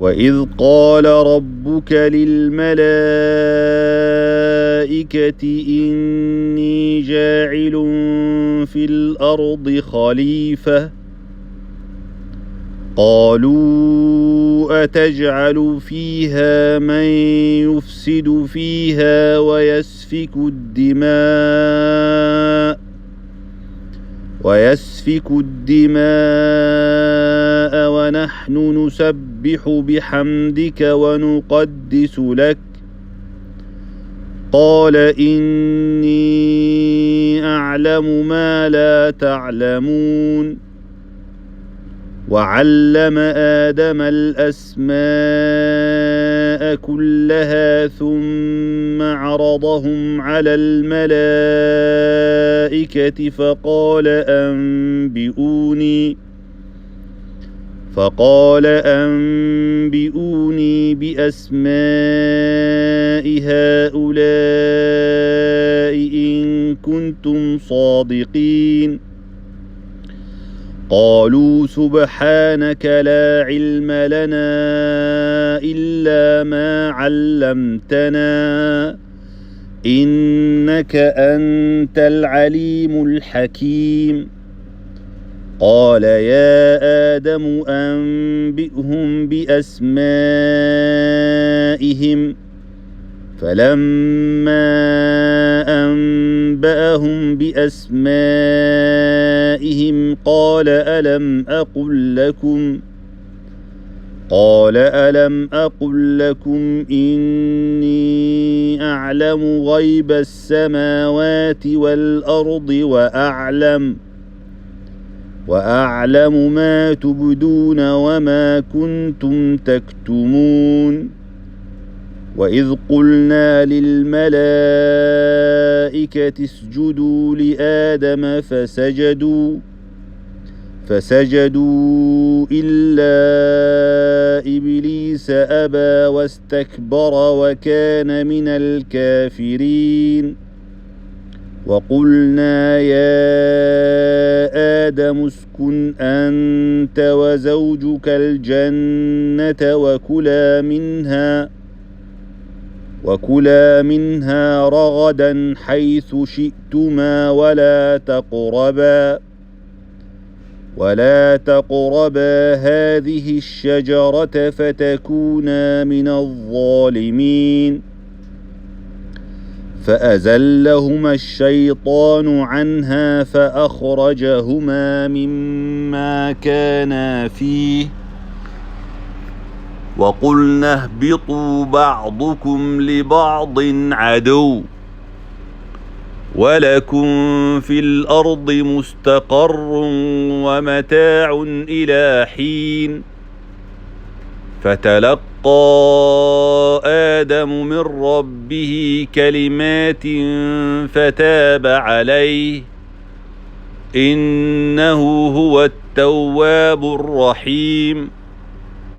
وإذ قال ربك للملائكة إني جاعل في الأرض خليفة قالوا أتجعل فيها من يفسد فيها ويسفك الدماء ونحن نسبح بحمدك ونقدس لك قال إني أعلم ما لا تعلمون وعلم آدم الأسماء كلها ثم عرضهم على الملائكة فقال أنبئوني بأسماء هؤلاء إن كنتم صادقين قالوا سبحانك لا علم لنا إلا ما علمتنا إنك أنت العليم الحكيم قال يا آدم أنبئهم بأسمائهم فلما أنبأهم بأسمائهم قال ألم أقل لكم إني أعلم غيب السماوات والأرض وأعلم ما تبدون وما كنتم تكتمون وإذ قلنا للملائكة اسجدوا لآدم فسجدوا إلا إبليس أبى واستكبر وكان من الكافرين وقلنا يا آدم اسكن أنت وزوجك الجنة وكلا منها رغدا حيث شئتما ولا تقربا هذه الشجرة فتكونا من الظالمين فأزلهما الشيطان عنها فأخرجهما مما كانا فيه وقلنا اهبطوا بعضكم لبعض عدو ولكم في الأرض مستقر ومتاع إلى حين فتلقى آدم من ربه كلمات فتاب عليه إنه هو التواب الرحيم